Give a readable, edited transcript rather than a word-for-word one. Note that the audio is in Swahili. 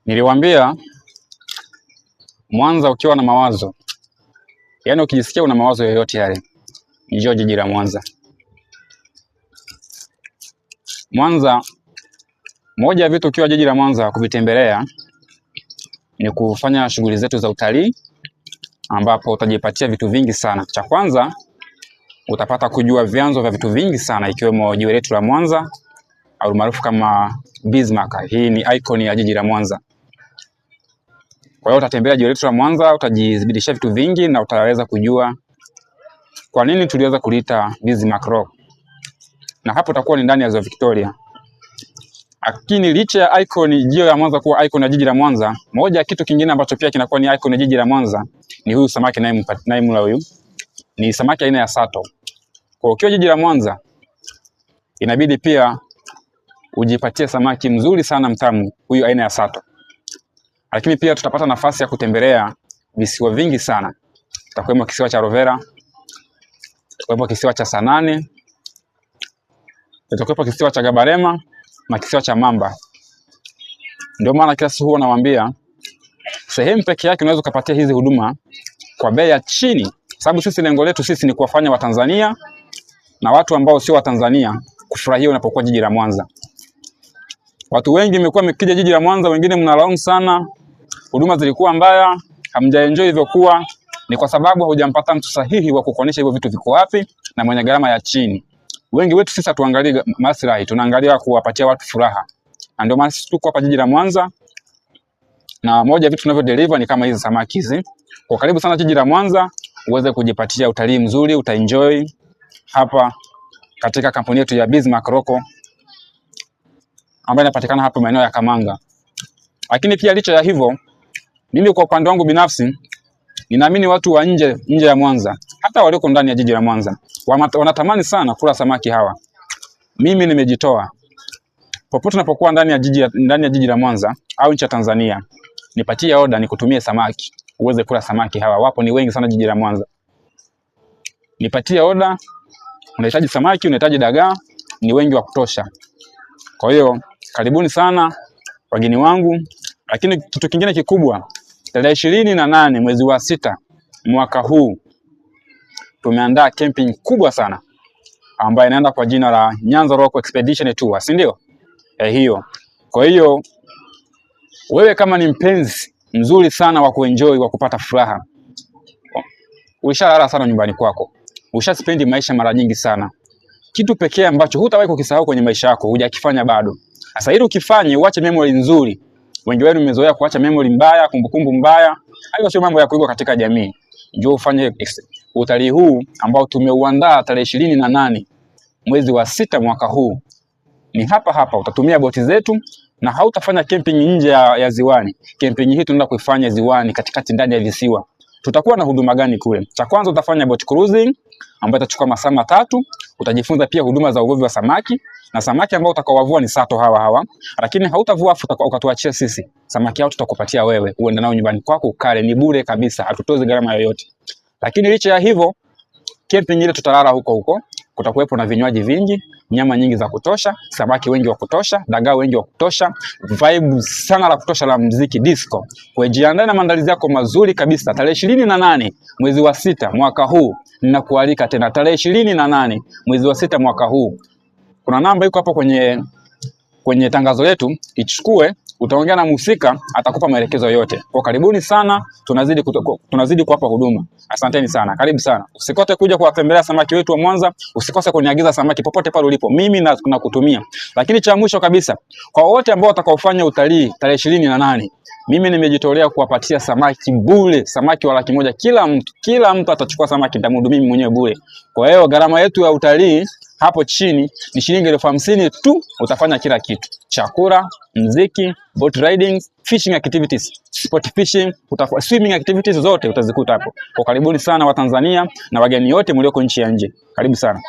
Niliwaambia Mwanza ukiwa na mawazo, yaani ukijisikia una mawazo yoyote yale, njoo jiji la Mwanza. Mwanza, moja ya vitu ukiwa jiji la Mwanza kuvitembelea ni kufanya shughuli zetu za utalii, ambapo utajipatia vitu vingi sana. Cha kwanza, utapata kujua vyanzo vya vitu vingi sana, ikiwemo jiwe letu la Mwanza au maarufu kama Bismarck. Hii ni icon ya jiji la Mwanza. Kwa hiyo utatembelea jiwe letu la Mwanza, utajidhibitishia vitu vingi na utaweza kujua kwa nini tuliweza kuliita Bismarck Rock. Na hapo utakuwa ni ndani ya Ziwa Victoria. Lakini licha ya jiwe la Mwanza kuwa icon ya jiji la Mwanza, moja ya kitu kingine ambacho pia kinakuwa ni icon ya jiji la Mwanza ni huyu samaki nayemla huyu. Ni samaki aina ya sato. Kwa ukiwa jiji la Mwanza, inabidi pia ujipatie samaki mzuri sana mtamu huyu aina ya sato. Lakini pia tutapata nafasi ya kutembelea visiwa vingi sana. Tutakwenda kisiwa cha Rovera, tutakwenda kisiwa cha Sanane, tutakwenda kisiwa cha Gabarema na kisiwa cha Mamba. Ndio maana kila siku huwa nawaambia sehemu pekee yake unaweza kupatia hizi huduma kwa bei ya chini, sababu sisi lengo letu ni kuwafanya Watanzania na watu ambao sio Watanzania kufurahia unapokuwa jiji la Mwanza. Watu wengi mmekuwa mkija jiji la Mwanza, wengine mnalaumu sana huduma zilikuwa mbaya, hamjaenjoy ilivyokuwa. Ni kwa sababu hujampata mtu sahihi wa kukuonesha hivyo vitu viko wapi na mwenye gharama ya chini. Wengi wetu sisi tuangalie maslahi, tunaangalia kuwapatia watu furaha. Na ndio maana sisi tuko hapa jiji la Mwanza, na moja ya vitu tunavyo deliver ni kama hizi samaki hizi. Kwa karibu sana jiji la Mwanza uweze kujipatia utalii mzuri, utaenjoy hapa katika kampuni yetu ya Bismarck Rock ambayo inapatikana hapa maeneo ya Kamanga. Lakini pia licha ya hivyo, mimi kwa upande wangu binafsi ninaamini watu wa nje ya Mwanza, hata walioko ndani ya jiji la Mwanza, wanatamani sana kula samaki hawa. Mimi nimejitoa. Popote unapokuwa ndani ya jiji la Mwanza au nchi ya Tanzania, nipatie order nikutumie samaki, uweze kula samaki hawa. Wapo ni wengi sana jiji la Mwanza. Nipatie order, unahitaji samaki, unahitaji dagaa, ni wengi wa kutosha. Kwa hiyo karibuni sana wageni wangu. Lakini kitu kingine kikubwa, tarehe 28 mwezi wa 6 mwaka huu tumeandaa camping kubwa sana ambayo inaenda kwa jina la Nyanza Rock Expedition Tour, si ndio? Hiyo. Kwa hiyo wewe kama ni mpenzi mzuri sana wa kuenjoy, wa kupata furaha, ushalala sana nyumbani kwako, ushaspendi maisha mara nyingi sana, kitu pekee ambacho hutawahi kukisahau kwenye maisha yako hujakifanya bado. Sasa ili ukifanye, uache memory nzuri. Wengi wenu mmezoea kuacha memory mbaya, kumbukumbu mbaya. Hayo sio mambo ya kuigwa katika jamii. Njoo ufanye utalii huu ambao tumeuandaa tarehe 28 mwezi wa 6 mwaka huu. Ni hapa utatumia boti zetu na hautafanya camping nje ya ziwani. Camping hii tunaenda kuifanya ziwani, katikati ndani ya visiwa. Tutakuwa na huduma gani kule? Cha kwanza utafanya boat cruising ambayo itachukua masaa 3. Utajifunza pia huduma za uvuvi wa samaki, na samaki ambao utakaowavua ni sato hawa. Lakini hautavua ukatuachia sisi. Samaki hao tutakupatia wewe, uende nao nyumbani kwako ukale, ni bure kabisa, hatutozi gharama yoyote. Lakini licha ya hivyo, camping ile tutalala huko. Kutakuwepo na vinywaji vingi, nyama nyingi za kutosha, samaki wengi wa kutosha, dagaa wengi wa kutosha, vibe sana la kutosha la muziki disco. Kwa jiandae na maandalizi yako mazuri kabisa. Tarehe 28 mwezi wa 6 mwaka huu ninakualika tena, tarehe 28 mwezi wa 6 mwaka huu. Kuna namba iko hapo kwenye tangazo letu, ichukue, utaongea na mhusika, atakupa maelekezo yote. Kwa karibuni sana, tunazidi kuwapa huduma. Asanteni sana, karibu sana. Usikose kuja kuwatembelea samaki wetu wa Mwanza, usikose kuniagiza samaki popote pale ulipo. Mimi nakutumia. Lakini cha mwisho kabisa, kwa wote ambao watakaofanya utalii tarehe 28, mimi nimejitolea kuwapatia samaki bure, samaki wa $100,000 kila mtu. Kila mtu atachukua samaki, nitamhudumia mimi mwenyewe bure. Kwa hiyo gharama yetu ya utalii hapo chini ni shilingi 50,000 tu, utafanya kila kitu. Chakula, muziki, boat riding, fishing activities, sport fishing, swimming activities zote utazikuta hapo. Kwa karibuni sana Watanzania na wageni wote mlioko nchi ya nje. Karibu sana.